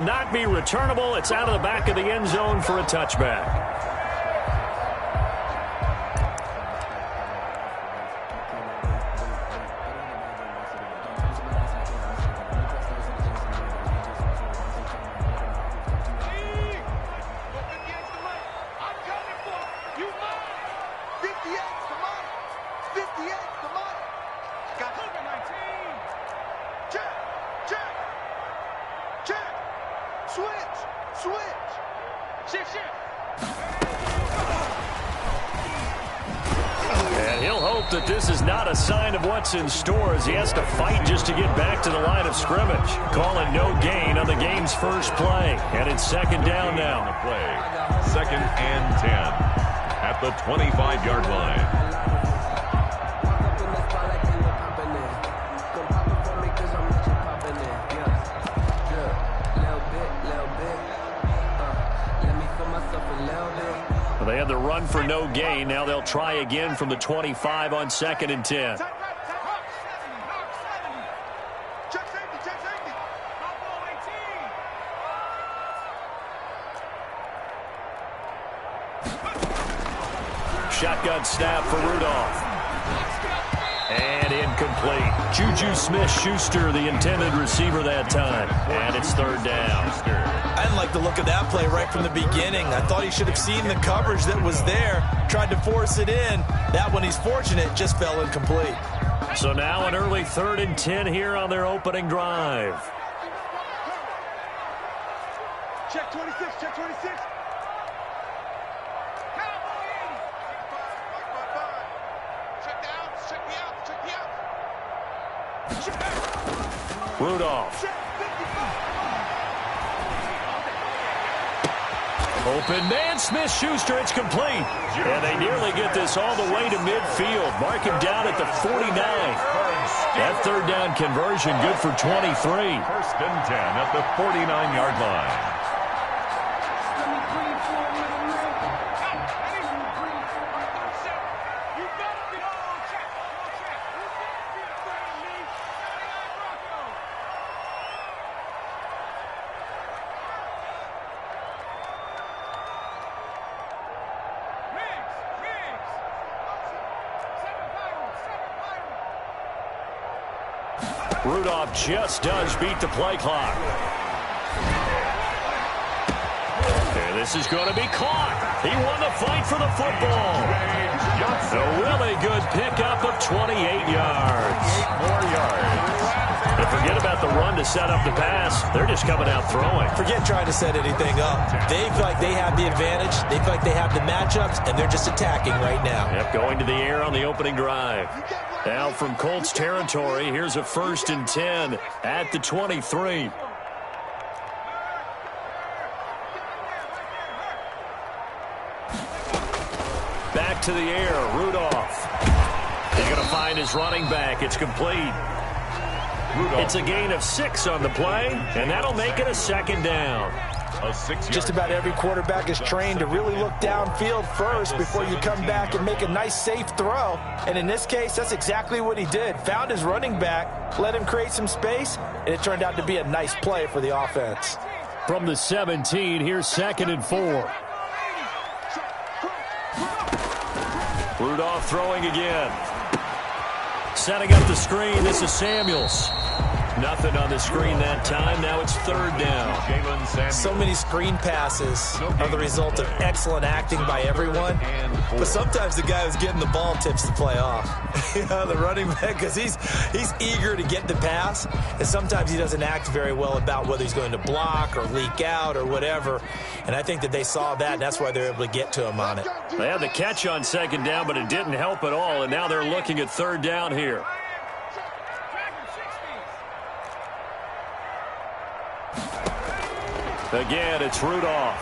Not be returnable. It's out of the back of the end zone for a touchback. And he'll hope that this is not a sign of what's in store as he has to fight just to get back to the line of scrimmage. Calling no gain on the game's first play. And it's second down now. Second and 10 at the 25-yard line. They had the run for no gain. Now they'll try again from the 25 on second and 10. Shotgun snap for Rudolph. And incomplete. Juju Smith-Schuster, the intended receiver that time. And it's third down. I didn't like the look of that play right from the beginning. I thought he should have seen the coverage that was there, tried to force it in. That one, he's fortunate, just fell incomplete. So now an early third and 10 here on their opening drive. Check 26, check 26. Rudolph. Open man, Smith-Schuster, it's complete. And they nearly get this all the way to midfield. Mark him down at the 49. That third down conversion good for 23. First and 10 at the 49-yard line. Rudolph just does beat the play clock. And this is going to be caught. He won the fight for the football. A really good pickup of 28 yards. 8 more yards. And forget about the run to set up the pass. They're just coming out throwing. Forget trying to set anything up. They feel like they have the advantage. They feel like they have the matchups, and they're just attacking right now. Yep, going to the air on the opening drive. Now from Colts territory, here's a first and 10 at the 23. Back to the air, Rudolph. He's going to find his running back. It's complete. Rudolph. It's a gain of 6 on the play, and that'll make it a second down. Just about every quarterback is trained to really look downfield first before you come back and make a nice, safe throw. And in this case, that's exactly what he did. Found his running back, let him create some space, and it turned out to be a nice play for the offense. From the 17, here's second and 4. Rudolph throwing again. Setting up the screen, this is Samuels. Nothing on the screen that time. Now it's third down. So many screen passes are the result of excellent acting by everyone. But sometimes the guy who's getting the ball tips the play off. The running back, because he's eager to get the pass. And sometimes he doesn't act very well about whether he's going to block or leak out or whatever. And I think that they saw that, and that's why they're able to get to him on it. They had the catch on second down, but it didn't help at all. And now they're looking at third down here. Again, it's Rudolph.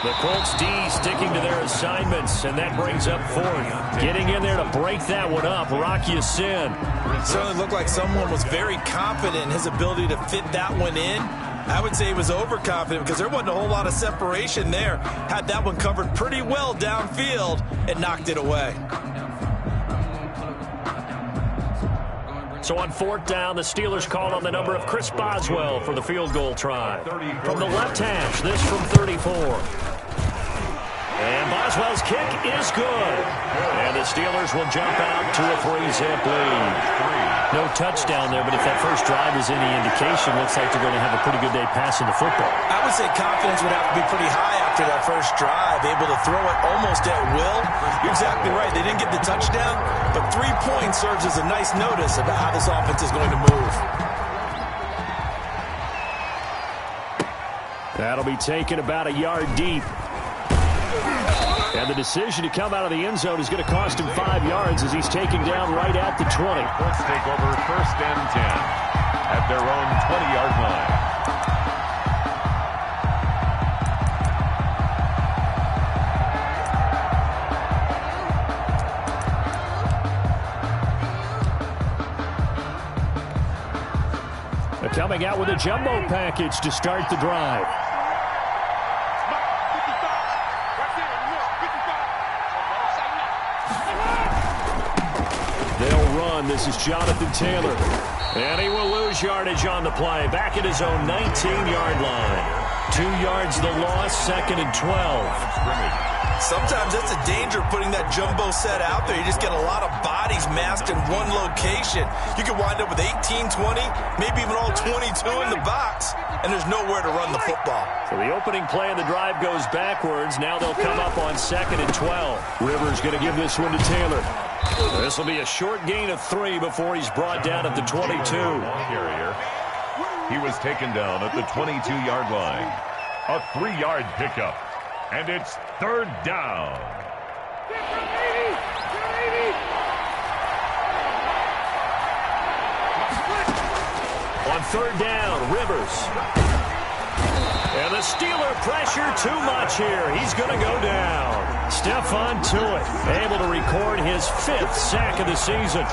The Colts D sticking to their assignments, and that brings up fourth. Getting in there to break that one up, Rocky Sin. It certainly looked like someone was very confident in his ability to fit that one in. I would say he was overconfident because there wasn't a whole lot of separation there. Had that one covered pretty well downfield and knocked it away. So on 4th down, the Steelers call on the number of Chris Boswell for the field goal try. From the left hash, this from 34. And Boswell's kick is good. And the Steelers will jump out to a 3-zip lead. No touchdown there, but if that first drive is any indication, looks like they're going to have a pretty good day passing the football. I would say confidence would have to be pretty high after that first drive, able to throw it almost at will. You're exactly right. They didn't get the touchdown, but 3 points serves as a nice notice about how this offense is going to move. That'll be taken about a yard deep. And the decision to come out of the end zone is going to cost him 5 yards as he's taken down right at the 20. Let's take over 1st and 10 at their own 20-yard line. They're coming out with a jumbo package to start the drive. They'll run. This is Jonathan Taylor. And he will lose yardage on the play. Back at his own 19-yard line. 2 yards the loss, 2nd and 12. Sometimes that's a danger putting that jumbo set out there. You just get a lot of bodies massed in one location. You could wind up with 18, 20, maybe even all 22 in the box, and there's nowhere to run the football. So the opening play of the drive goes backwards. Now they'll come up on 2nd and 12. Rivers going to give this one to Taylor. This will be a short gain of 3 before he's brought down at the 22. Carrier. He was taken down at the 22-yard line. A 3-yard pickup. And it's 3rd down. On 3rd down, Rivers. And the Steeler pressure too much here. He's going to go down. Stephon Tuitt able to record his 5th sack of the season.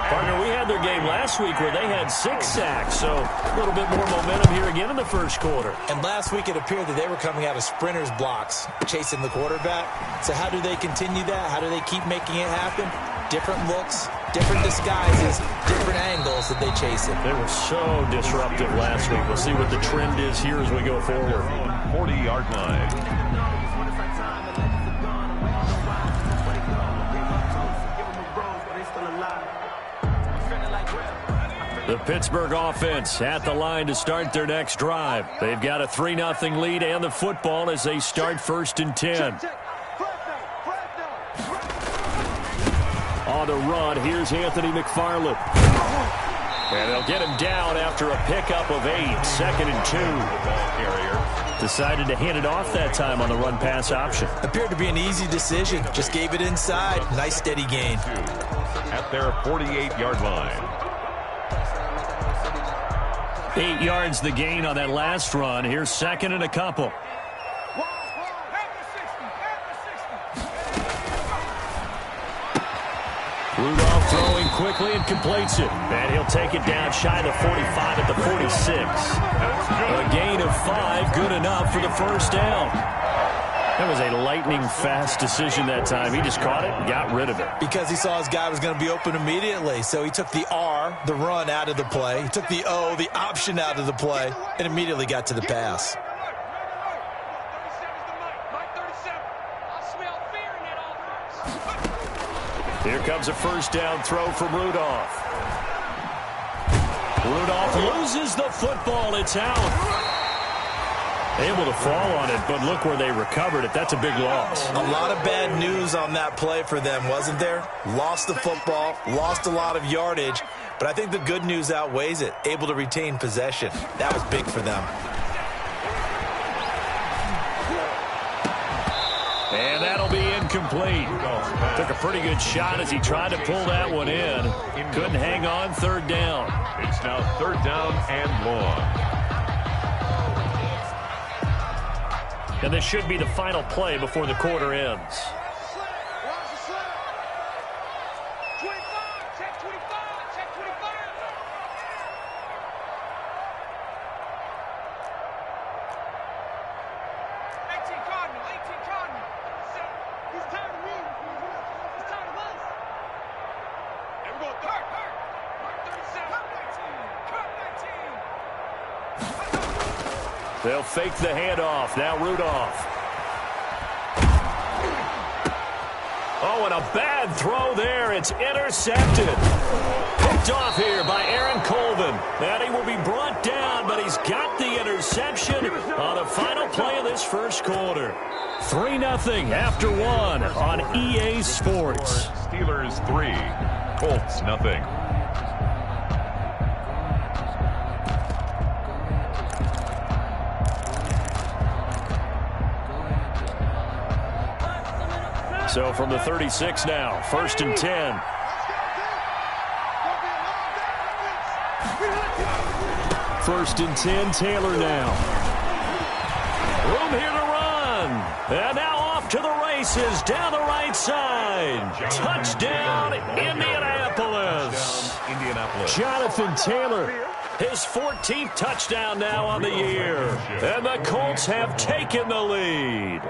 Partner, we had their game last week where they had 6 sacks, so a little bit more momentum here again in the first quarter. And last week it appeared that they were coming out of sprinters blocks, chasing the quarterback. So how do they continue that? How do they keep making it happen? Different looks, different disguises, different angles that they chase it. They were so disruptive last week. We'll see what the trend is here as we go forward. 40-yard line. The Pittsburgh offense at the line to start their next drive. They've got a 3-0 lead and the football as they start 1st and 10. On the run, here's Anthony McFarland. And they'll get him down after a pickup of 8, 2nd and 2. Carrier decided to hand it off that time on the run-pass option. Appeared to be an easy decision. Just gave it inside. Nice steady gain. At their 48-yard line. 8 yards the gain on that last run. Here's 2nd and a couple. Rudolph throwing quickly and completes it. And he'll take it down shy of the 45 at the 46. A gain of 5, good enough for the 1st down. That was a lightning-fast decision that time. He just caught it and got rid of it. Because he saw his guy was going to be open immediately. So he took the R, the run, out of the play. He took the O, the option, out of the play, and immediately got to the pass. Here comes a 1st down throw from Rudolph. Rudolph loses the football. It's out. Able to fall on it, but look where they recovered it. That's a big loss. A lot of bad news on that play for them, wasn't there? Lost the football, lost a lot of yardage, but I think the good news outweighs it. Able to retain possession. That was big for them. And that'll be incomplete. Took a pretty good shot as he tried to pull that one in. Couldn't hang on 3rd down. It's now 3rd down and long. And this should be the final play before the quarter ends. They'll fake the handoff. Now Rudolph. Oh, and a bad throw there. It's intercepted. Picked off here by Aaron Colvin. And he will be brought down, but he's got the interception on the final play of this first quarter. 3-0 after one on EA Sports. Steelers 3, Colts 0. So from the 36 now, 1st and 10. First and 10, Taylor now. Room here to run. And now off to the races down the right side. Touchdown, Indianapolis. Jonathan Taylor, his 14th touchdown now on the year. And the Colts have taken the lead.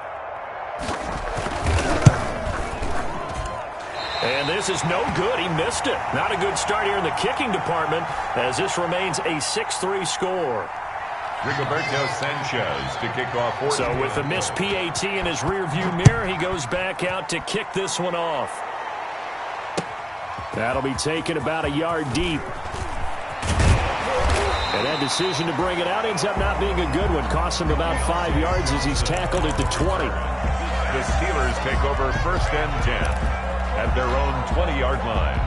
And this is no good. He missed it. Not a good start here in the kicking department as this remains a 6-3 score. Rigoberto Sanchez to kick off. So with the missed PAT in his rearview mirror, he goes back out to kick this one off. That'll be taken about a yard deep. And that decision to bring it out ends up not being a good one. Costs him about 5 yards as he's tackled at the 20. The Steelers take over 1st and 10. At their own 20-yard line.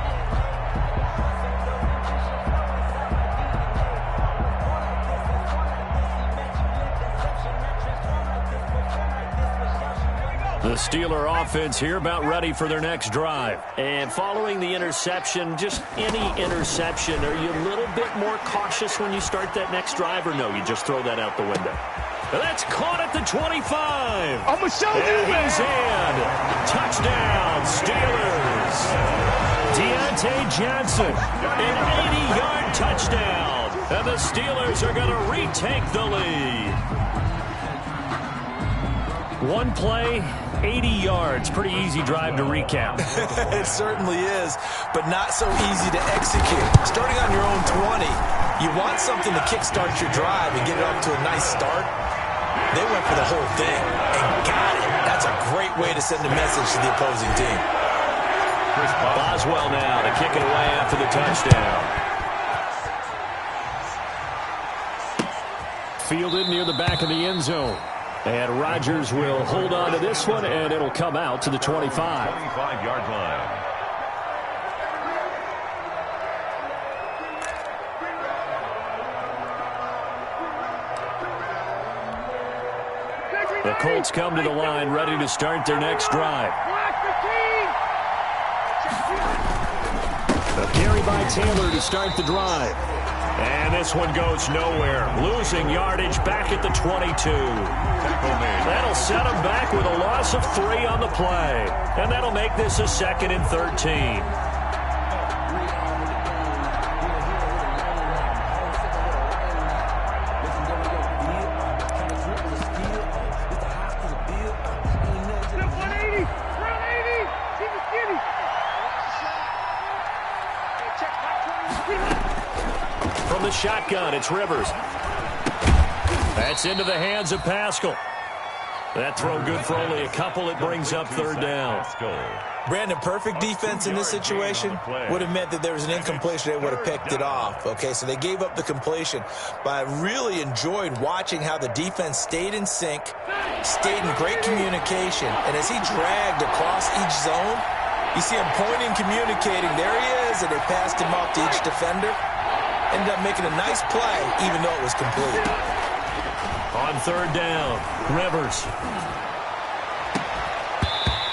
The Steeler offense here about ready for their next drive. And following the interception, just any interception, are you a little bit more cautious when you start that next drive, or no, you just throw that out the window? That's caught at the 25. I'm going to show you, man. He's in. Touchdown, Steelers. Deontay Johnson, an 80-yard touchdown. And the Steelers are going to retake the lead. One play, 80 yards. Pretty easy drive to recap. It certainly is, but not so easy to execute. Starting on your own 20, you want something to kickstart your drive and get it off to a nice start. They went for the whole thing and got it. That's a great way to send a message to the opposing team. Boswell now to kick it away after the touchdown. Fielded near the back of the end zone. And Rodgers will hold on to this one, and it'll come out to the 25. 25-yard line. The Colts come to the line ready to start their next drive. A carry by Taylor to start the drive. And this one goes nowhere. Losing yardage back at the 22. That'll set him back with a loss of 3 on the play. And that'll make this a 2nd and 13. From the shotgun, it's Rivers. That's into the hands of Pascal. That throw good for only a couple. It brings up 3rd down. Brandon, perfect defense in this situation would have meant that there was an incompletion. They would have picked it off. Okay, so they gave up the completion. But I really enjoyed watching how the defense stayed in sync, stayed in great communication. And as he dragged across each zone, you see him pointing, communicating. There he is, and they passed him off to each defender. Ended up making a nice play, even though it was complete. On 3rd down, Rivers.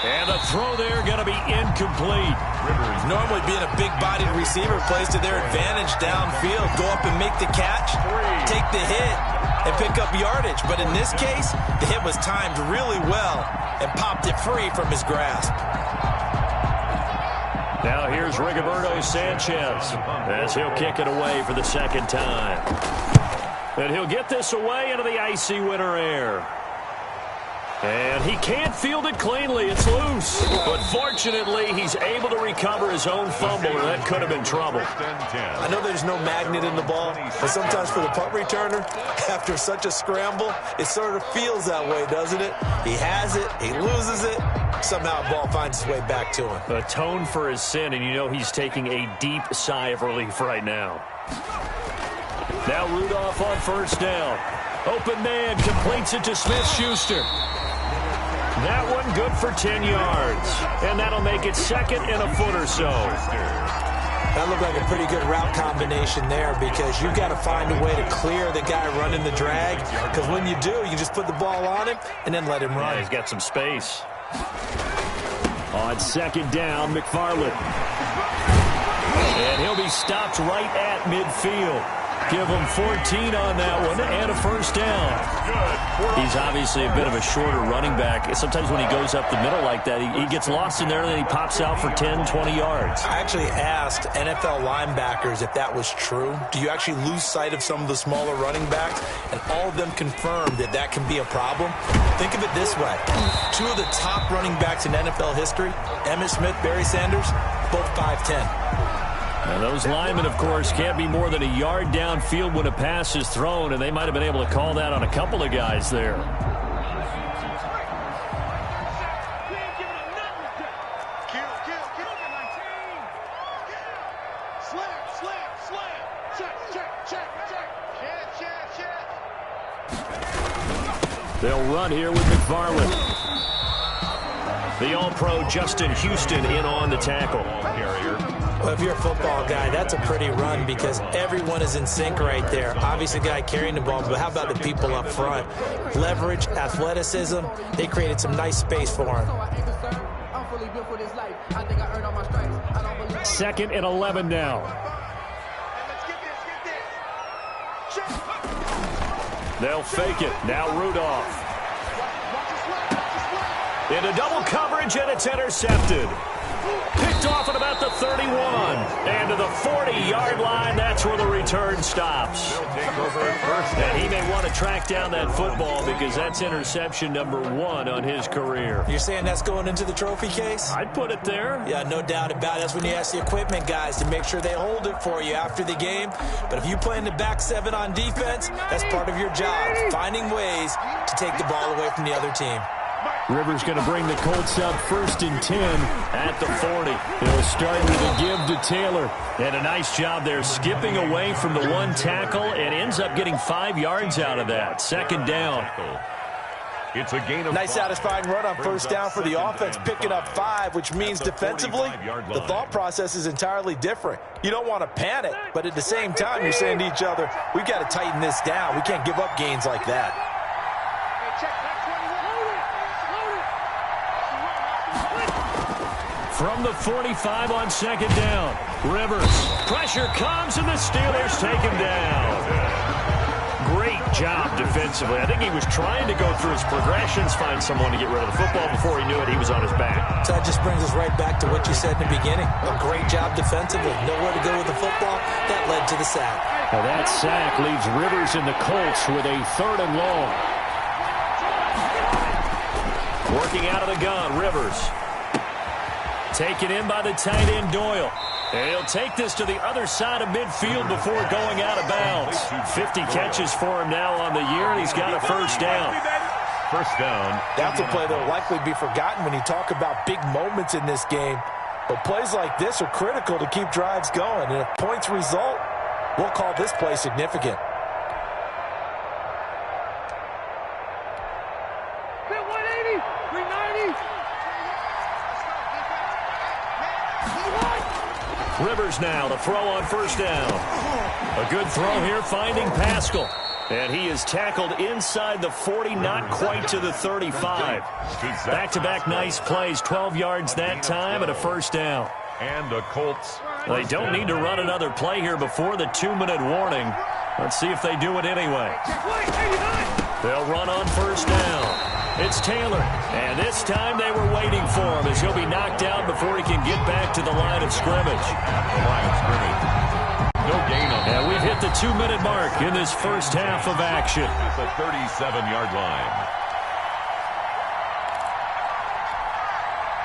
And the throw there going to be incomplete. Rivers, normally being a big-bodied receiver, plays to their advantage downfield. Go up and make the catch, take the hit, and pick up yardage. But in this case, the hit was timed really well and popped it free from his grasp. Now here's Rigoberto Sanchez as he'll kick it away for the 2nd time. And he'll get this away into the icy winter air. And he can't field it cleanly. It's loose. But fortunately, he's able to recover his own fumble, or that could have been trouble. I know there's no magnet in the ball, but sometimes for the punt returner, after such a scramble, it sort of feels that way, doesn't it? He has it, he loses it, somehow the ball finds its way back to him. Atone for his sin, and you know he's taking a deep sigh of relief right now. Now Rudolph on first down. Open man completes it to Smith-Schuster. That one good for 10 yards. And that'll make it second and a foot or so. That looked like a pretty good route combination there because you've got to find a way to clear the guy running the drag. Because when you do, you just put the ball on him and then let him run. Yeah, he's got some space. On second down, McFarland. And he'll be stopped right at midfield. Give him 14 on that one and a first down. He's obviously a bit of a shorter running back. Sometimes when he goes up the middle like that, he gets lost in there and then he pops out for 10, 20 yards. I actually asked NFL linebackers if that was true. Do you actually lose sight of some of the smaller running backs? And all of them confirmed that that can be a problem. Think of it this way. Two of the top running backs in NFL history, Emmitt Smith, Barry Sanders, both 5'10". And those linemen, of course, can't be more than a yard downfield when a pass is thrown, and they might have been able to call that on a couple of guys there. They'll run here with McFarland. The All-Pro Justin Houston in on the tackle. Well, if you're a football guy, that's a pretty run because everyone is in sync right there. Obviously, the guy carrying the ball, but how about the people up front? Leverage, athleticism, they created some nice space for him. Second and 11 now. They'll fake it. Now Rudolph. Into double coverage, and it's intercepted. Picked off at about the 31. And to the 40-yard line, that's where the return stops. And he may want to track down that football because that's interception number 1 on his career. You're saying that's going into the trophy case? I'd put it there. Yeah, no doubt about it. That's when you ask the equipment guys to make sure they hold it for you after the game. But if you play in the back 7 on defense, that's part of your job, finding ways to take the ball away from the other team. Rivers going to bring the Colts up first and 10 at the 40. They'll start with a give to Taylor. And a nice job there skipping away from the one tackle and ends up getting 5 yards out of that. Second down. It's a gain of nice satisfying run on first down for the offense, picking up 5, which means defensively, the thought process is entirely different. You don't want to panic, but at the same time, you're saying to each other, we've got to tighten this down. We can't give up gains like that. From the 45 on second down, Rivers. Pressure comes, and the Steelers take him down. Great job defensively. I think he was trying to go through his progressions, find someone to get rid of the football. Before he knew it, he was on his back. So that just brings us right back to what you said in the beginning. A great job defensively. Nowhere to go with the football. That led to the sack. Now that sack leaves Rivers and the Colts with a 3rd and long. Working out of the gun, Rivers. Taken in by the tight end, Doyle. And he'll take this to the other side of midfield before going out of bounds. 50 catches for him now on the year, and he's got a first down. First down. That's a play that will likely be forgotten when you talk about big moments in this game. But plays like this are critical to keep drives going. And if points result, we'll call this play significant. Rivers now to throw on first down. A good throw here, finding Pascal. And he is tackled inside the 40, not quite to the 35. Back-to-back nice plays, 12 yards that time and a first down. And the Colts. They don't need to run another play here before the 2-minute warning. Let's see if they do it anyway. They'll run on first down. It's Taylor, and this time they were waiting for him as he'll be knocked out before he can get back to the line of scrimmage. No gain on that. And we've hit the 2-minute mark in this first half of action. It's a 37-yard line.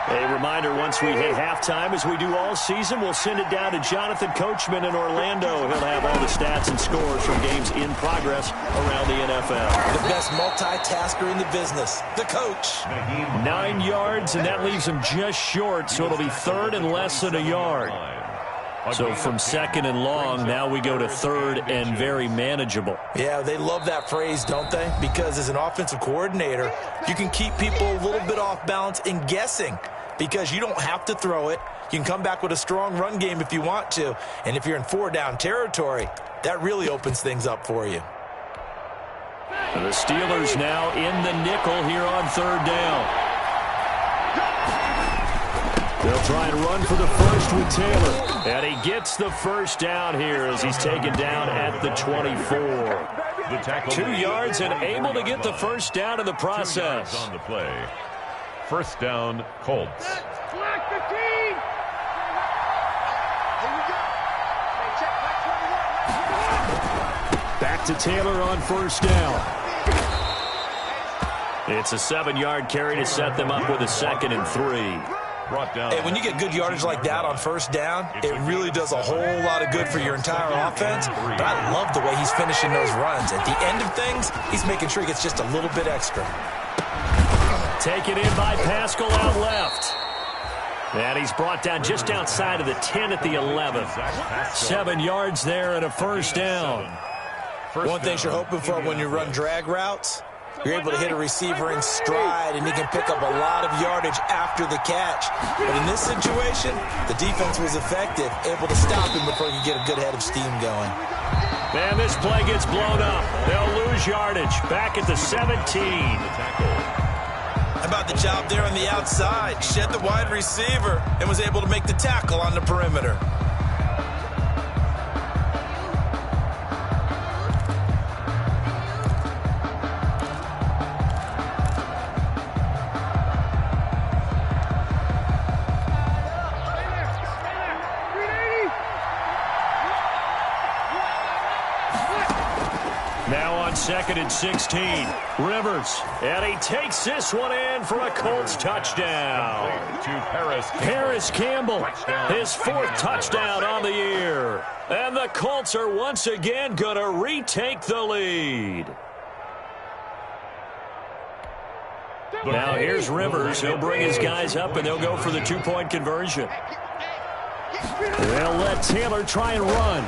A reminder, once we hit halftime, as we do all season, we'll send it down to Jonathan Coachman in Orlando. He'll have all the stats and scores from games in progress around the NFL. The best multitasker in the business, the coach. 9 yards, and that leaves him just short, so it'll be third and less than a yard. So from second and long, now we go to third and very manageable. Yeah, they love that phrase, don't they? Because as an offensive coordinator, you can keep people a little bit off balance and guessing because you don't have to throw it. You can come back with a strong run game if you want to. And if you're in 4-down territory, that really opens things up for you. The Steelers now in the nickel here on third down. They'll try and run for the first with Taylor. And he gets the first down here as he's taken down at the 24. The tackle 2 yards and able to get the first down in the process. 2 yards on the play. First down, Colts. Back to Taylor on first down. It's a 7-yard carry to set them up with a 2nd and 3. Brought down. Hey, when you get good yardage like that on first down, it really does a whole lot of good for your entire offense. But I love the way he's finishing those runs. At the end of things, he's making sure he gets just a little bit extra. Taken in by Pascal out left. And he's brought down just outside of the 10 at the 11. 7 yards there and a first down. One thing you're hoping for when you run drag routes, you're able to hit a receiver in stride, and he can pick up a lot of yardage after the catch. But in this situation, the defense was effective, able to stop him before you get a good head of steam going. And this play gets blown up. They'll lose yardage. Back at the 17. How about the job there on the outside? Shed the wide receiver and was able to make the tackle on the perimeter. Second and 16. Rivers. And he takes this one in for a Colts touchdown. To Paris Campbell. His 4th touchdown on the year. And the Colts are once again going to retake the lead. Now here's Rivers. He'll bring his guys up and they'll go for the 2-point conversion. They'll let Taylor try and run.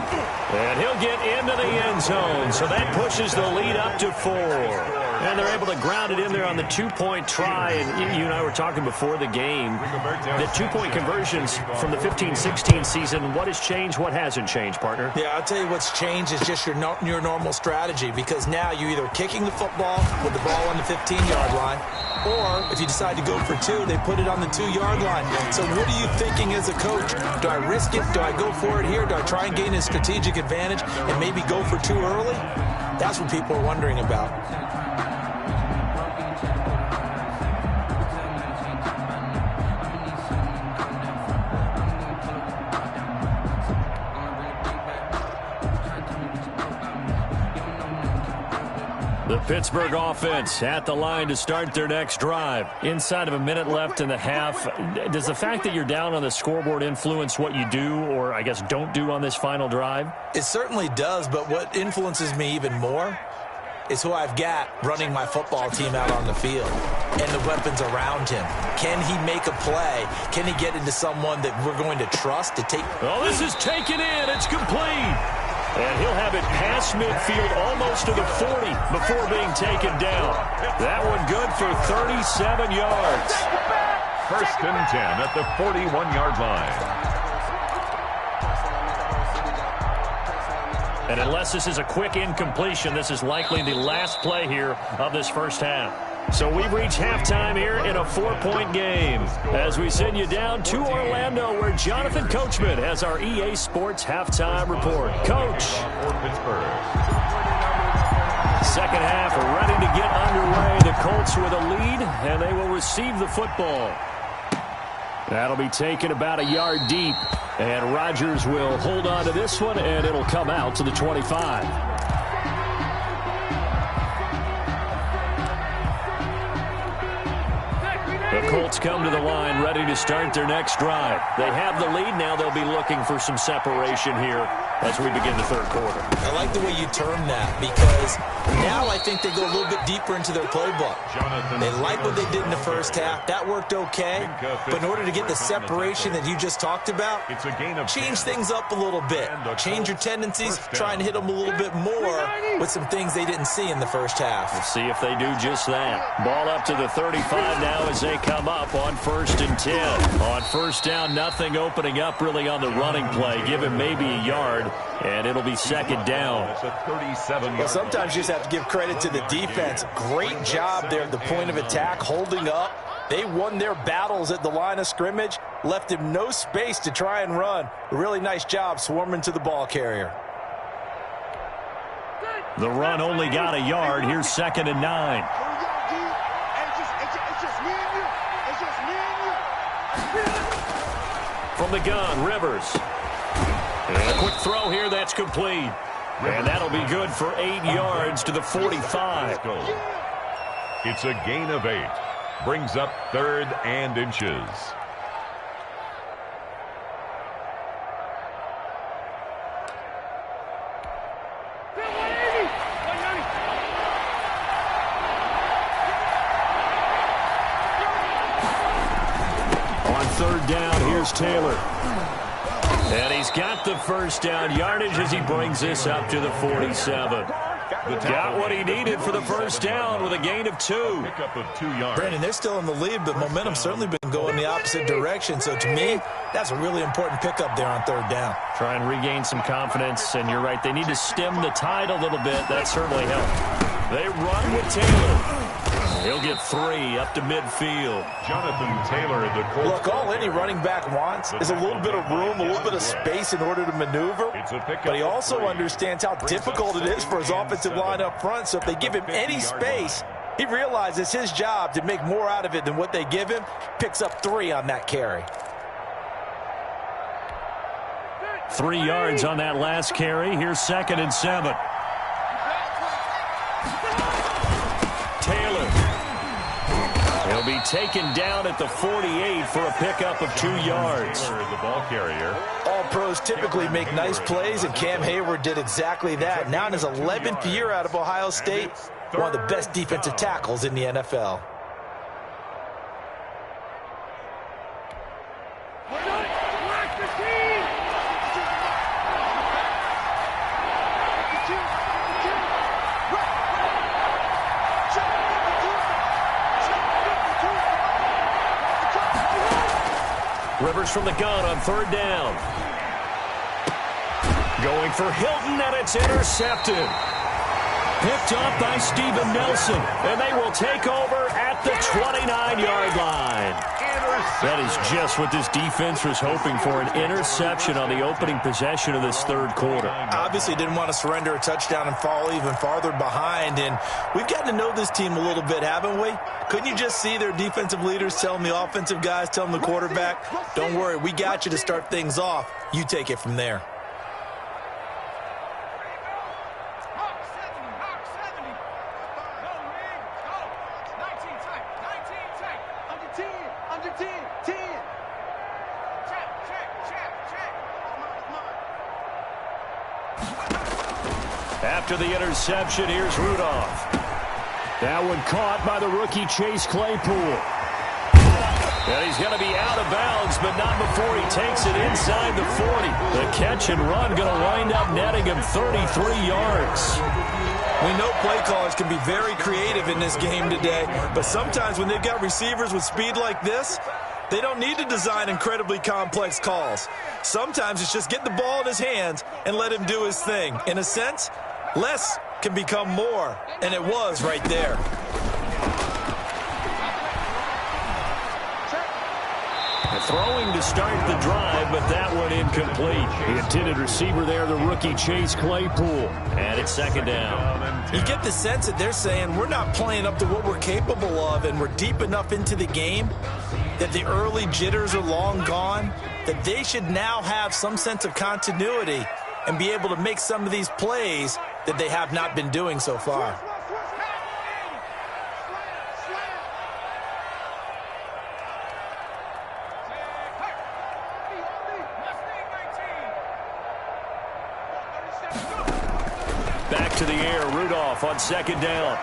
And he'll get into the end zone. So that pushes the lead up to 4. And they're able to ground it in there on the 2-point try. And you and I were talking before the game. The 2-point conversions from the 15-16 season, what has changed? What hasn't changed, partner? Yeah, I'll tell you what's changed is just your normal strategy. Because now you're either kicking the football with the ball on the 15-yard line, or if you decide to go for 2, they put it on the 2-yard line. So what are you thinking as a coach? Do I risk it? Do I go for it here? Do I try and gain a strategic advantage and maybe go for 2 early? That's what people are wondering about. The Pittsburgh offense at the line to start their next drive. Inside of a minute left in the half. Does the fact that you're down on the scoreboard influence what you do, or I guess don't do on this final drive? It certainly does, but what influences me even more is who I've got running my football team out on the field and the weapons around him. Can he make a play? Can he get into someone that we're going to trust to take? Oh, this is taken in. It's complete. And he'll have it past midfield almost to the 40 before being taken down. That one good for 37 yards. First and 10 at the 41-yard line. And unless this is a quick incompletion, this is likely the last play here of this first half. So we've reached halftime here in a 4-point game as we send you down to Orlando where Jonathan Coachman has our EA Sports halftime report. Coach. Second half ready to get underway. The Colts with a lead, and they will receive the football. That'll be taken about a yard deep, and Rodgers will hold on to this one, and it'll come out to the 25. The Colts come to the line ready to start their next drive. They have the lead. Now they'll be looking for some separation here as we begin the third quarter. I like the way you term that because now I think they go a little bit deeper into their playbook. They like what they did in the first half. That worked okay. But in order to get the separation that you just talked about, change things up a little bit. Change your tendencies. Try and hit them a little bit more with some things they didn't see in the first half. We'll see if they do just that. Ball up to the 35 now as they come up on 1st and 10. On first down, nothing opening up really on the running play. Give him maybe a yard, and it'll be 2nd down. Well, sometimes you just have to give credit to the defense. Great job there at the point of attack, holding up. They won their battles at the line of scrimmage, left him no space to try and run. A really nice job swarming to the ball carrier. The run only got a yard. Here's 2nd and 9. From the gun, Rivers. And a quick throw here that's complete. And that'll be good for 8 yards to the 45. It's a gain of 8. Brings up 3rd and inches. On 3rd down, here's Taylor. And he's got the first down yardage as he brings this up to the 47. Got what he needed for the first down with a gain of 2. Brandon, they're still in the lead, but momentum's certainly been going the opposite direction. So to me, that's a really important pickup there on 3rd down. Try and regain some confidence, and you're right. They need to stem the tide a little bit. That certainly helped. They run with Taylor. He'll get 3 up to midfield. Jonathan Taylor, the Colts. Look, all any running back wants is a little bit of room, a little bit of space in order to maneuver. But he also understands how difficult it is for his offensive line up front. So if they give him any space, he realizes it's his job to make more out of it than what they give him. Picks up 3 on that carry. 3 yards on that last carry. Here's 2nd and 7. Taylor. He'll be taken down at the 48 for a pickup of 2 yards. The ball carrier. All pros typically make nice plays, and Cam Hayward did exactly that. Now in his 11th year out of Ohio State, one of the best defensive tackles in the NFL. Rivers from the gun on 3rd down. Going for Hilton, and it's intercepted. Picked up by Steven Nelson, and they will take over at the 29-yard line. That is just what this defense was hoping for, an interception on the opening possession of this 3rd quarter. Obviously didn't want to surrender a touchdown and fall even farther behind, and we've gotten to know this team a little bit, haven't we? Couldn't you just see their defensive leaders telling the offensive guys, telling the quarterback, don't worry, we got you to start things off. You take it from there. After the interception, here's Rudolph. That one caught by the rookie Chase Claypool. And he's going to be out of bounds, but not before he takes it inside the 40. The catch and run going to wind up netting him 33 yards. We know play callers can be very creative in this game today, but sometimes when they've got receivers with speed like this, they don't need to design incredibly complex calls. Sometimes it's just get the ball in his hands and let him do his thing. In a sense, less can become more, and it was right there. Throwing to start the drive, but that one incomplete. The intended receiver there, the rookie Chase Claypool. And it's 2nd down. You get the sense that they're saying we're not playing up to what we're capable of, and we're deep enough into the game that the early jitters are long gone, that they should now have some sense of continuity and be able to make some of these plays that they have not been doing so far. off on second down.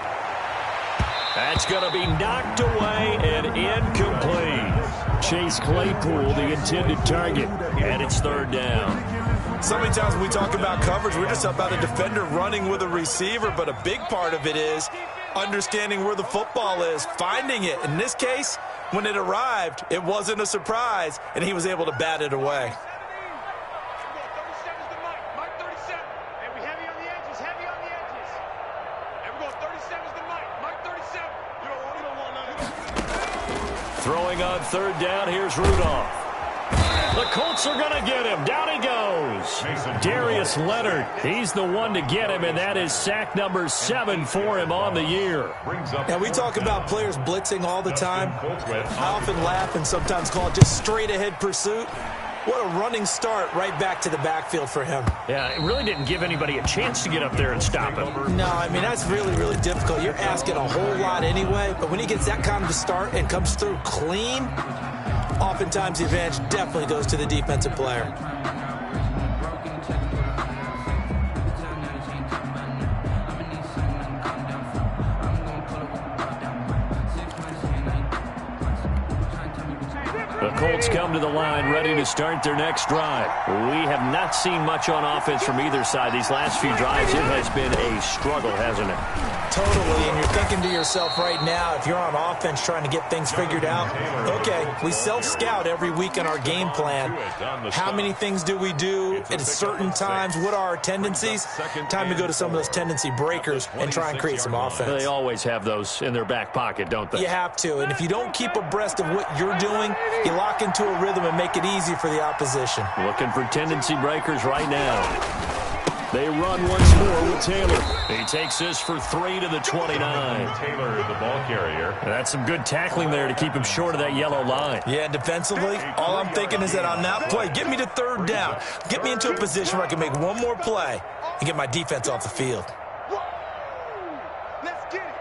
That's going to be knocked away and incomplete. Chase Claypool, the intended target, and it's third down. So many times when we talk about coverage, we're just about a defender running with a receiver, but a big part of it is understanding where the football is, finding it. In this case, when it arrived, it wasn't a surprise, and he was able to bat it away. Throwing on third down, here's Rudolph. The Colts are going to get him. Down he goes. Darius Leonard, he's the one to get him, and that is sack number 7 for him on the year. Now, we talk about players blitzing all the time. I often laugh and sometimes call it just straight-ahead pursuit. What a running start right back to the backfield for him. Yeah, it really didn't give anybody a chance to get up there and stop him. No, I mean, that's really, really difficult. You're asking a whole lot anyway, but when he gets that kind of a start and comes through clean, oftentimes the advantage definitely goes to the defensive player. The Colts come to the line ready to start their next drive. We have not seen much on offense from either side. These last few drives, it has been a struggle, hasn't it? Totally, and you're thinking to yourself right now, if you're on offense trying to get things figured out, okay, we self-scout every week in our game plan. How many things do we do at certain times? What are our tendencies? Time to go to some of those tendency breakers and try and create some offense. They always have those in their back pocket, don't they? You have to, and if you don't keep abreast of what you're doing, you lock into a rhythm and make it easy for the opposition. Looking for tendency breakers right now. They run once more with Taylor. He takes this for 3 to the 29. Taylor, the ball carrier. That's some good tackling there to keep him short of that yellow line. Yeah, defensively, all I'm thinking is that on that play, get me to third down. Get me into a position where I can make one more play and get my defense off the field. Let's get it.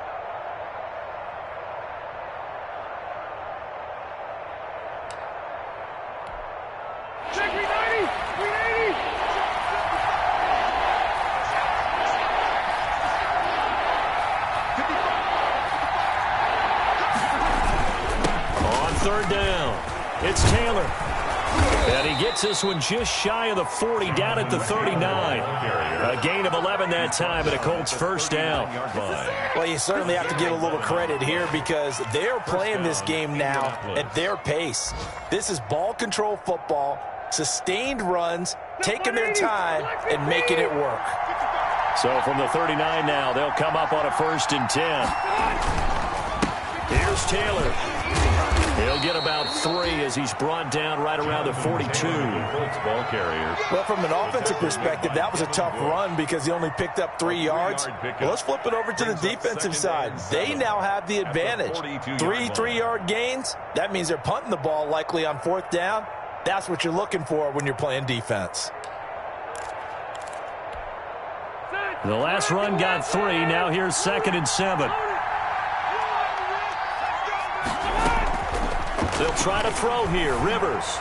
Check 390. 380. On third down, it's Taylor. And he gets this one just shy of the 40, down at the 39. A gain of 11 that time, and a Colts first down. Well, you certainly have to give a little credit here because they're playing this game now at their pace. This is ball control football, sustained runs, taking their time, and making it work. So from the 39 now, they'll come up on a 1st and 10. Here's Taylor. He'll get about 3 as he's brought down right around the 42. Ball carrier. Well, from an offensive perspective, that was a tough run because he only picked up 3 yards. Well, let's flip it over to the defensive side. They now have the advantage. 3 3-yard gains. That means they're punting the ball likely on 4th down. That's what you're looking for when you're playing defense. The last run got 3. Now here's 2nd and 7. They'll try to throw here. Rivers.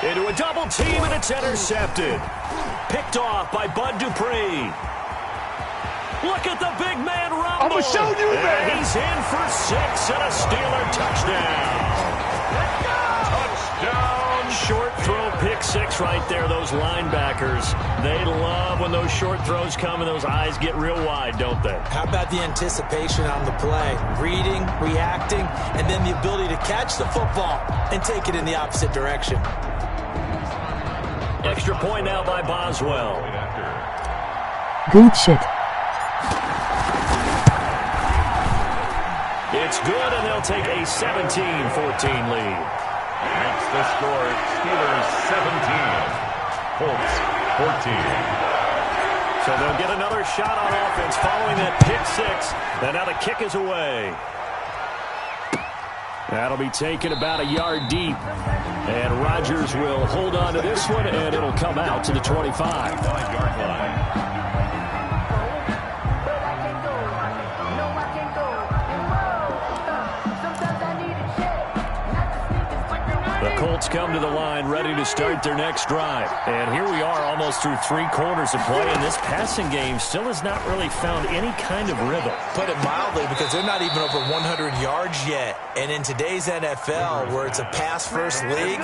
Into a double team, and it's intercepted. Picked off by Bud Dupree. Look at the big man rumble. I'm going to show you, man. And he's in for 6 and a Steeler touchdown. Touchdown. Short throw, pick 6 right there. Those linebackers, they love when those short throws come and those eyes get real wide, don't they? How about the anticipation on the play? Reading, reacting, and then the ability to catch the football and take it in the opposite direction. Extra point now by Boswell. Good shit. It's good, and they'll take a 17-14 lead. Makes the score Steelers 17, Colts 14. So they'll get another shot on offense following that pick 6. And now the kick is away. That'll be taken about a yard deep. And Rodgers will hold on to this one, and it'll come out to the 25. 5-yard line. The Colts Colts come to the line ready to start their next drive. And here we are almost through 3 quarters of play, and this passing game still has not really found any kind of rhythm. Put it mildly, because they're not even over 100 yards yet. And in today's NFL, where it's a pass-first league,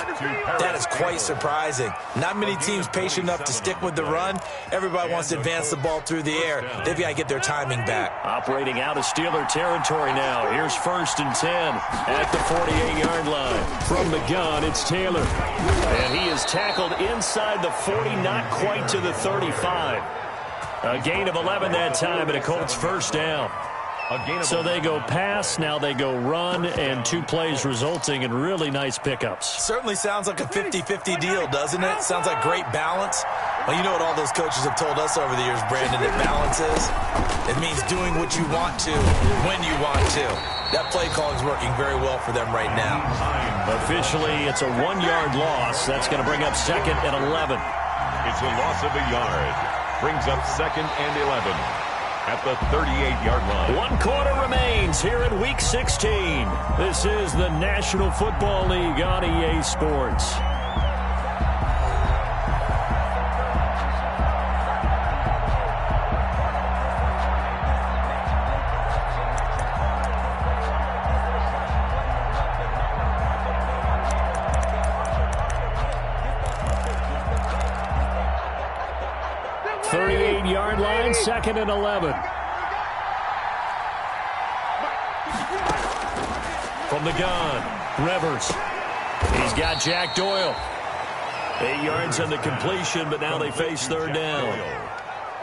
that is quite surprising. Not many teams patient enough to stick with the run. Everybody wants to advance the ball through the air. They've got to get their timing back. Operating out of Steeler territory now. Here's 1st and 10 at the 48-yard line. From the gun, it's Taylor. And he is tackled inside the 40, not quite to the 35. A gain of 11 that time, and a Colts first down. So they go pass, now they go run, and 2 plays resulting in really nice pickups. Certainly sounds like a 50-50 deal, doesn't it? Sounds like great balance. Well, you know what all those coaches have told us over the years, Brandon, that balance is? It means doing what you want to, when you want to. That play call is working very well for them right now. Officially, it's a 1-yard loss. That's going to bring up 2nd and 11. It's a loss of a yard. Brings up 2nd and 11 at the 38-yard line. 1 quarter remains here in Week 16. This is the National Football League on EA Sports. Yard line, 2nd and 11. From the gun, Rivers. He's got Jack Doyle. 8 yards on the completion, but now they face 3rd down.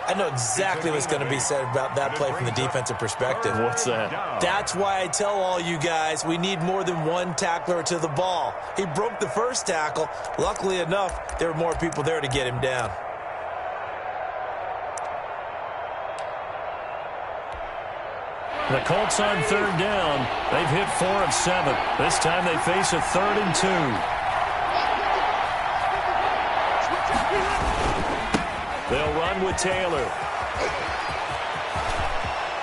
I know exactly what's going to be said about that play from the defensive perspective. What's that? That's why I tell all you guys we need more than 1 tackler to the ball. He broke the first tackle. Luckily enough, there were more people there to get him down. The Colts on 3rd down. They've hit 4 of 7. This time they face a 3rd and 2. They'll run with Taylor.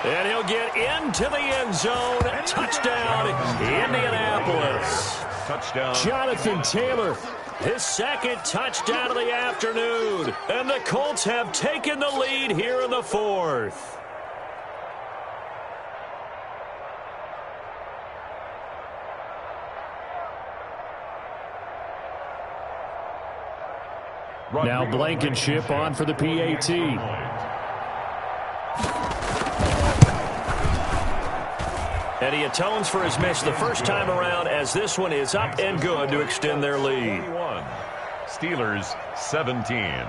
And he'll get into the end zone. Touchdown, Indianapolis. Touchdown. Jonathan Taylor, his 2nd touchdown of the afternoon. And the Colts have taken the lead here in the 4th. Now Blankenship on for the PAT. And he atones for his miss the first time around, as this one is up and good to extend their lead. Steelers 17.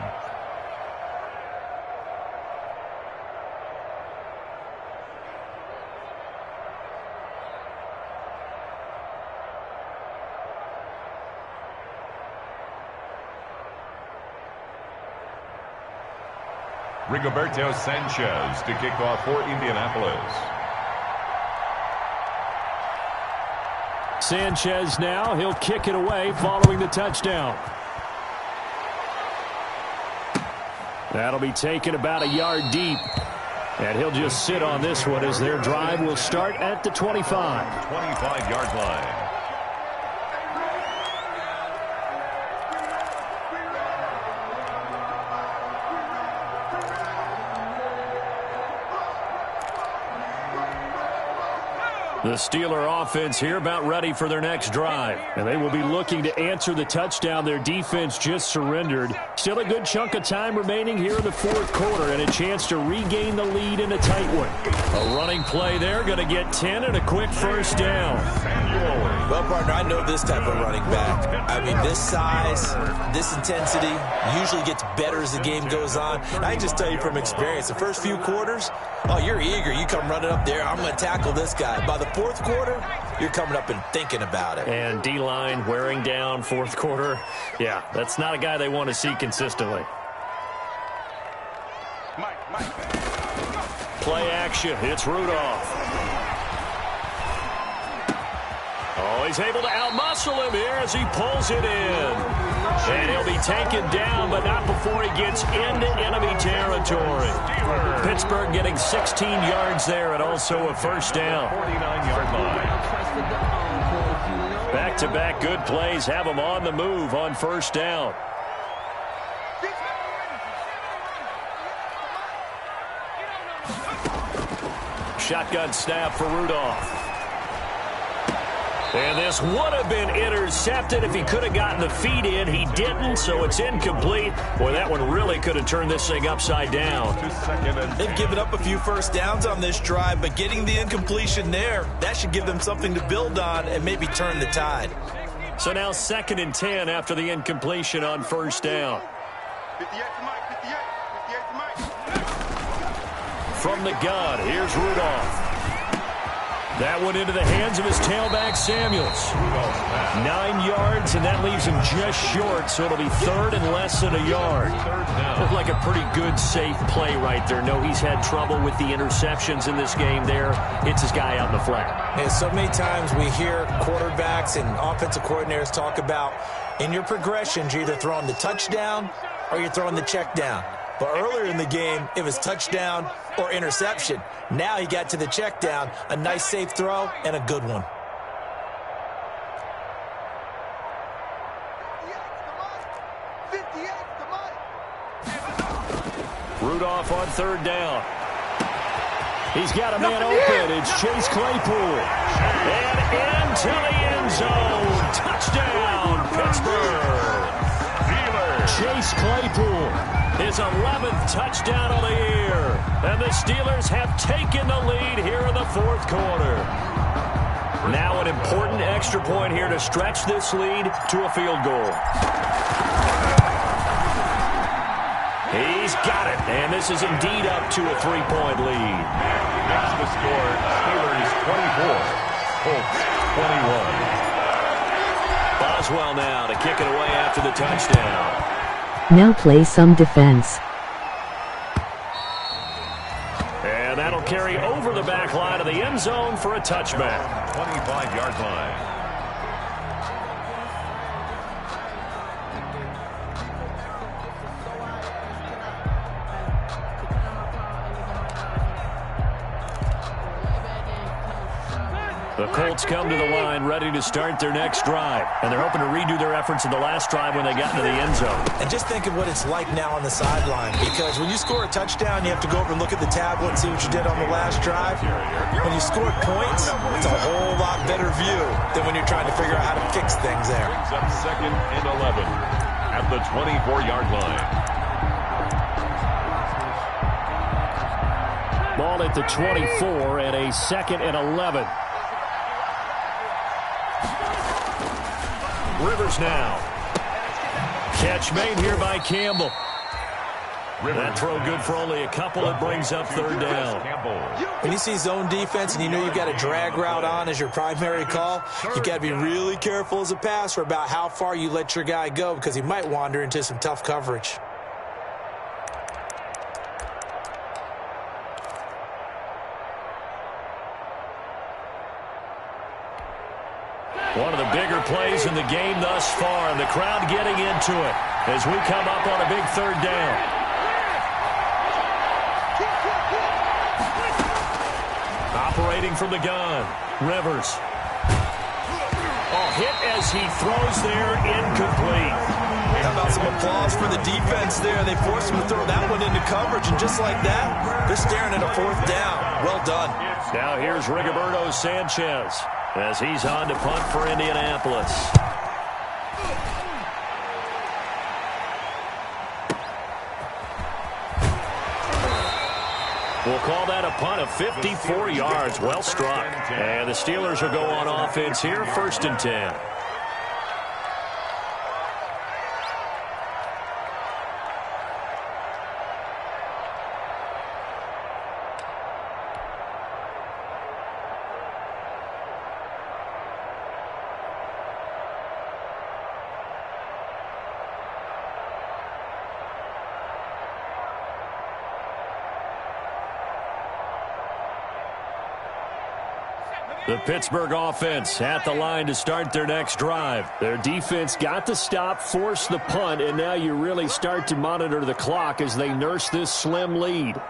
Rigoberto Sanchez to kick off for Indianapolis. Sanchez now, he'll kick it away following the touchdown. That'll be taken about a yard deep. And he'll just sit on this one as their drive will start at the 25. 25-yard line. The Steeler offense here about ready for their next drive. And they will be looking to answer the touchdown their defense just surrendered. Still a good chunk of time remaining here in the 4th quarter and a chance to regain the lead in a tight one. A running play there, going to get 10 and a quick first down. Well, partner, I know this type of running back. I mean, this size, this intensity usually gets better as the game goes on. And I can just tell you from experience, the first few quarters, oh, you're eager. You come running up there, I'm going to tackle this guy. By the 4th quarter, you're coming up and thinking about it. And D-line wearing down 4th quarter. Yeah, that's not a guy they want to see consistently. Play action. It's Rudolph. Oh, he's able to outmuscle him here as he pulls it in. And he'll be taken down, but not before he gets into enemy territory. Pittsburgh getting 16 yards there and also a first down. 49-yard line. Back-to-back good plays have them on the move on first down. Shotgun snap for Rudolph. And this would have been intercepted if he could have gotten the feet in. He didn't, so it's incomplete. Boy, that one really could have turned this thing upside down. They've given up a few first downs on this drive, but getting the incompletion there, that should give them something to build on and maybe turn the tide. So now 2nd and 10 after the incompletion on first down. 58 to Mike, 58 to Mike. From the gun, here's Rudolph. That one into the hands of his tailback, Samuels. 9 yards, and that leaves him just short, so it'll be 3rd and less than a yard. Looked like a pretty good, safe play right there. No, he's had trouble with the interceptions in this game there. Hits his guy out in the flat. And so many times we hear quarterbacks and offensive coordinators talk about in your progressions, you're either throwing the touchdown or you're throwing the check down. But earlier in the game, it was touchdown or interception. Now he got to the check down, a nice safe throw, and a good one. Rudolph on 3rd down. He's got a man open. It's Chase Claypool. And into the end zone. Touchdown, Pittsburgh. Chase Claypool, his 11th touchdown of the year. And the Steelers have taken the lead here in the 4th quarter. Now an important extra point here to stretch this lead to a field goal. He's got it, and this is indeed up to a 3-point lead. That's the score. Steelers 24, Colts 21. Boswell now to kick it away after the touchdown. Now play some defense. And that'll carry over the back line of the end zone for a touchback. 25-yard line. The Colts come to the line ready to start their next drive. And they're hoping to redo their efforts in the last drive when they got into the end zone. And just think of what it's like now on the sideline, because when you score a touchdown, you have to go over and look at the tablet and see what you did on the last drive. When you score points, it's a whole lot better view than when you're trying to figure out how to fix things there. Brings up 2nd and 11 at the 24-yard line. Ball at the 24 and a 2nd and 11. Rivers now. Catch made here by Campbell. That throw good for only a couple. It brings up 3rd down. When you see zone defense and you know you've got a drag route on as your primary call, you've got to be really careful as a passer about how far you let your guy go, because he might wander into some tough coverage. One of the bigger plays in the game thus far, and the crowd getting into it as we come up on a big 3rd down. Operating from the gun, Rivers. Oh, hit as he throws there, incomplete. How about some applause for the defense there? They forced him to throw that one into coverage, and just like that, they're staring at a 4th down. Well done. Now here's Rigoberto Sanchez as he's on to punt for Indianapolis. We'll call that a punt of 54 yards. Well struck. And the Steelers will go on offense here, 1st and 10. The Pittsburgh offense at the line to start their next drive. Their defense got the stop, forced the punt, and now you really start to monitor the clock as they nurse this slim lead.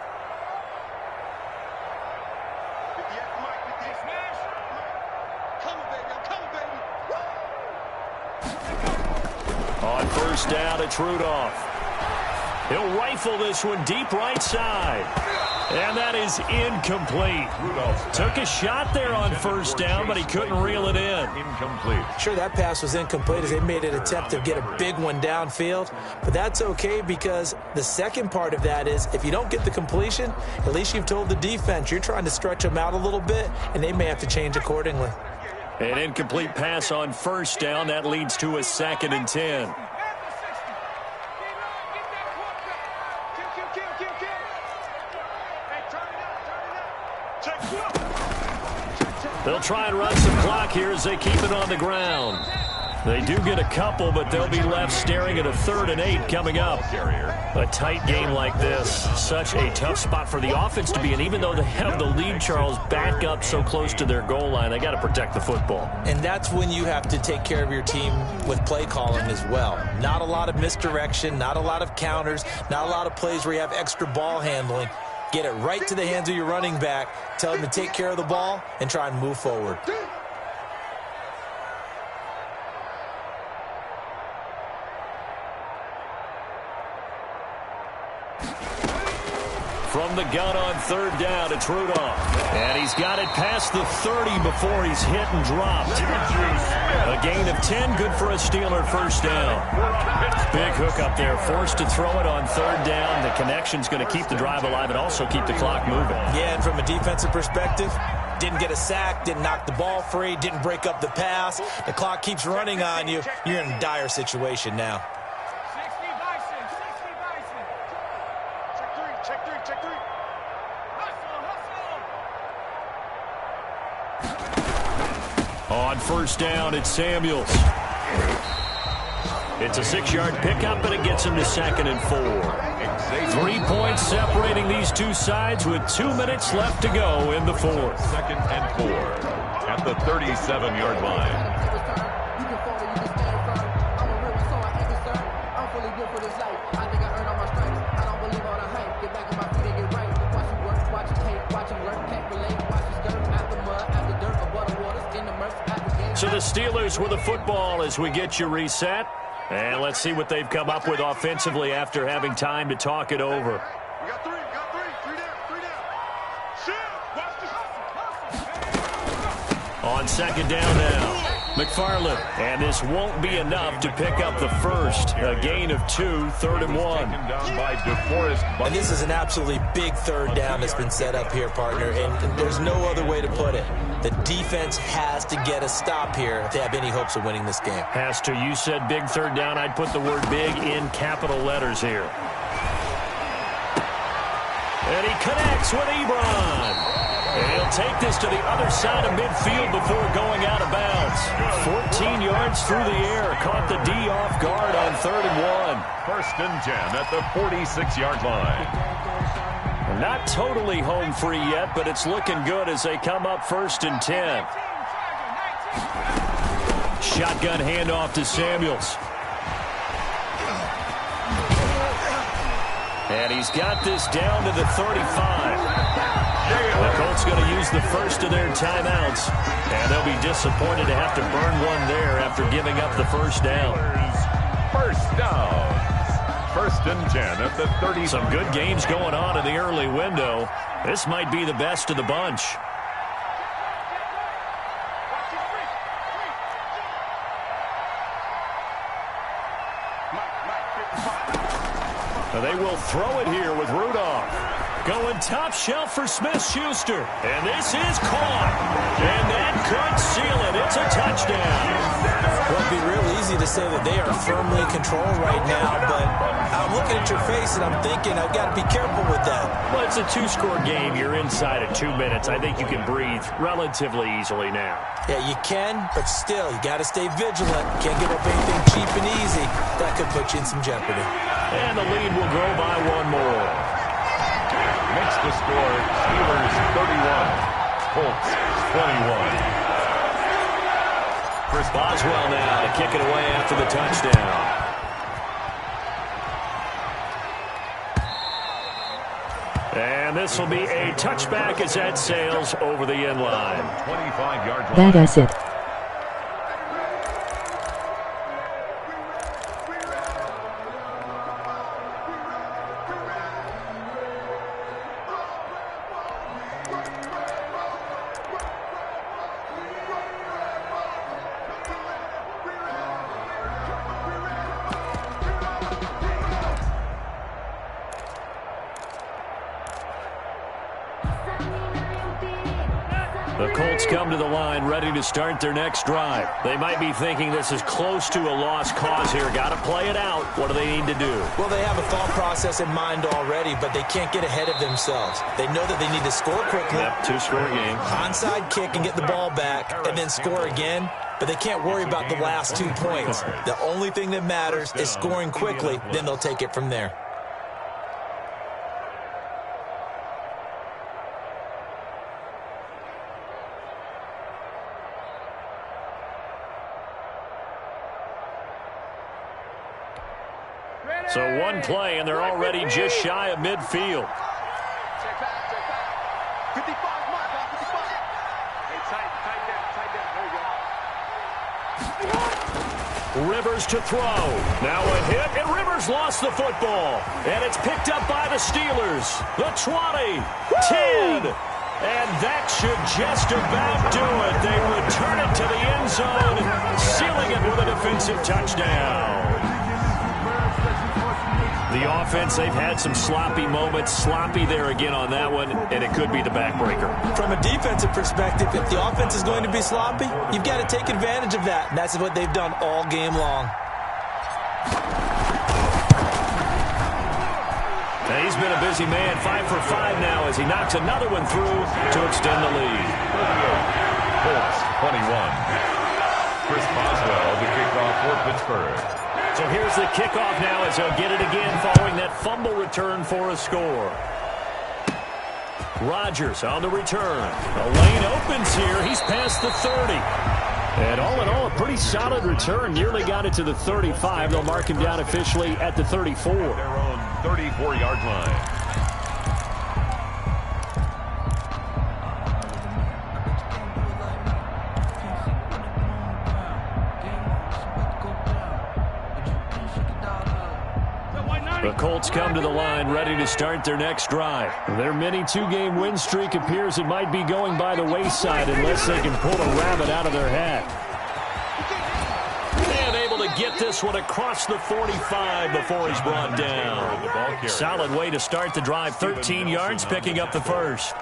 On first down, it's Rudolph. He'll rifle this one deep right side. And that is incomplete. Took a shot there on first down, but he couldn't reel it in. Incomplete. Sure, that pass was incomplete as they made an attempt to get a big one downfield. But that's okay because the second part of that is if you don't get the completion, at least you've told the defense you're trying to stretch them out a little bit, and they may have to change accordingly. An incomplete pass on first down. That leads to a 2nd and 10. They'll try and run some clock here as they keep it on the ground. They do get a couple, but they'll be left staring at a 3rd and 8 coming up. A tight game like this, such a tough spot for the offense to be in. Even though they have the lead, Charles, back up so close to their goal line, they got to protect the football. And that's when you have to take care of your team with play calling as well. Not a lot of misdirection, not a lot of counters, not a lot of plays where you have extra ball handling. Get it right to the hands of your running back, tell him to take care of the ball, and try and move forward. From the gun on 3rd down, it's Rudolph. And he's got it past the 30 before he's hit and dropped. A gain of 10, good for a Steeler first down. Big hook up there, forced to throw it on 3rd down. The connection's going to keep the drive alive and also keep the clock moving. Yeah, and from a defensive perspective, didn't get a sack, didn't knock the ball free, didn't break up the pass. The clock keeps running on you. You're in a dire situation now. On first down, it's Samuels. It's a 6-yard pickup, and it gets him to 2nd and 4. 3 points separating these two sides with 2 minutes left to go in the 4th. 2nd and 4 at the 37-yard line. So the Steelers with the football as we get you reset. And let's see what they've come up with offensively after having time to talk it over. We got three down. Shit, watch On 2nd down now, McFarland. And this won't be enough to pick up the first. A gain of 2, 3rd and 1. And this is an absolutely big 3rd down that's been set up here, partner. And there's no other way to put it. The defense has to get a stop here to have any hopes of winning this game. Has to. You said big 3rd down. I'd put the word big in capital letters here. And he connects with Ebron. And he'll take this to the other side of midfield before going out of bounds. 14 yards through the air. Caught the D off guard on 3rd and 1. 1st and 10 at the 46-yard line. Not totally home free yet, but it's looking good as they come up 1st and 10. Shotgun handoff to Samuels. And he's got this down to the 35. The Colts going to use the first of their timeouts, and they'll be disappointed to have to burn one there after giving up the first down. First down. 1st and 10 at the 30. Some good games going on in the early window. This might be the best of the bunch. They will throw it here with Rudolph. Going top shelf for Smith-Schuster. And this is caught. And that could seal it. It's a touchdown. Well, it'd be real easy to say that they are firmly in control right now, but I'm looking at your face and I'm thinking I've got to be careful with that. Well, it's a 2-score game. You're inside at 2 minutes. I think you can breathe relatively easily now. Yeah, you can, but still, you got to stay vigilant. Can't give up anything cheap and easy. That could put you in some jeopardy. And the lead will grow by 1 more. Makes the score Steelers 31, Colts 21. Chris Boswell now to kick it away after the touchdown. And this will be a touchback as that sails over the end line. 25-yard line. That is it. The Colts come to the line ready to start their next drive. They might be thinking this is close to a lost cause here. Got to play it out. What do they need to do? Well, they have a thought process in mind already, but they can't get ahead of themselves. They know that they need to score quickly. Yep, two-score game. Onside kick and get the ball back and then score again. But they can't worry about the last 2 points. The only thing that matters is scoring quickly. Then they'll take it from there. So one play, and they're already just shy of midfield. Check back, check back. 55, mark, 55. Hey, tight down. There you go. Rivers to throw. Now a hit, and Rivers lost the football. And it's picked up by the Steelers. The 20, 10. And that should just about do it. They return it to the end zone, sealing it with a defensive touchdown. The offense, they've had some sloppy moments. Sloppy there again on that one, and it could be the backbreaker. From a defensive perspective, if the offense is going to be sloppy, you've got to take advantage of that. And that's what they've done all game long. And he's been a busy man, 5 for 5 now as he knocks another one through to extend the lead. Colts 21. Chris Boswell to kick off for Pittsburgh. So here's the kickoff now as he'll get it again following that fumble return for a score. Rodgers on the return. The lane opens here. He's past the 30. And all in all, a pretty solid return. Nearly got it to the 35. They'll mark him down officially at the 34. Their own 34-yard line. The Colts come to the line ready to start their next drive. Their mini two-game win streak appears it might be going by the wayside unless they can pull a rabbit out of their hat. And able to get this one across the 45 before he's brought down. Solid way to start the drive. 13 yards, picking up the first.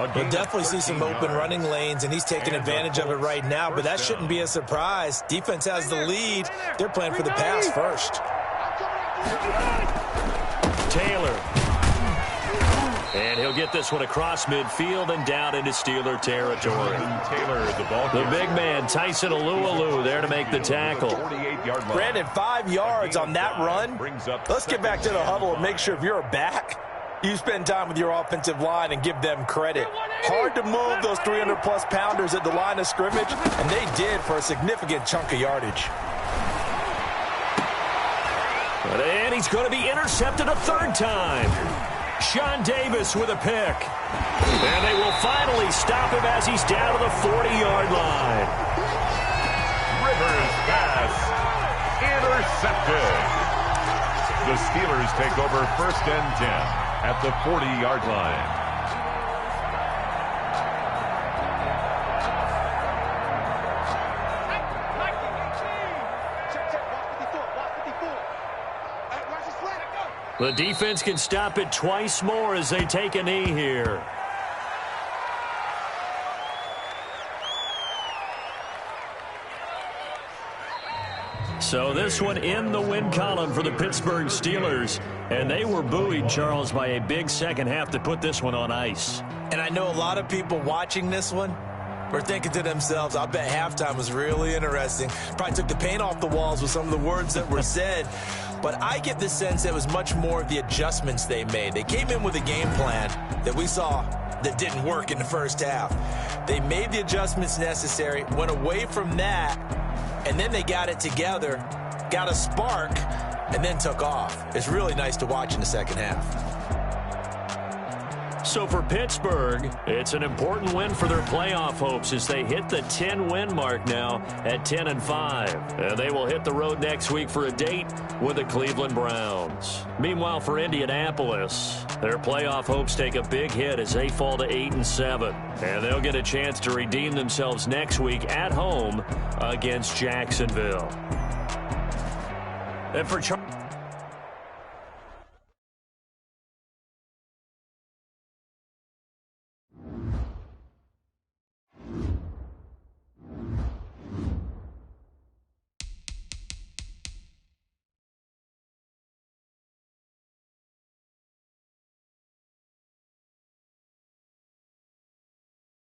We'll definitely see some open running lanes, and he's taking advantage of it right now, but that shouldn't be a surprise. Defense has the lead. They're playing for the pass first. Taylor. And he'll get this one across midfield and down into Steeler territory. Taylor, the big man, Tyson Alualu, there to make the tackle. Brandon, 5 yards on that run. Let's get back to the huddle and make sure if you're a back, you spend time with your offensive line and give them credit. Hard to move those 300-plus pounders at the line of scrimmage, and they did for a significant chunk of yardage. And he's going to be intercepted a third time. Sean Davis with a pick. And they will finally stop him as he's down to the 40-yard line. Rivers pass intercepted. The Steelers take over 1st and 10 at the 40-yard line. The defense can stop it twice more as they take a knee here. So this one in the win column for the Pittsburgh Steelers. And they were buoyed, Charles, by a big second half to put this one on ice. And I know a lot of people watching this one were thinking to themselves, I bet halftime was really interesting. Probably took the paint off the walls with some of the words that were said. But I get the sense it was much more of the adjustments they made. They came in with a game plan that we saw that didn't work in the first half. They made the adjustments necessary, went away from that, and then they got it together, got a spark, and then took off. It's really nice to watch in the second half. So for Pittsburgh, it's an important win for their playoff hopes as they hit the 10-win mark now at 10-5. And they will hit the road next week for a date with the Cleveland Browns. Meanwhile, for Indianapolis, their playoff hopes take a big hit as they fall to 8-7. And they'll get a chance to redeem themselves next week at home against Jacksonville. And for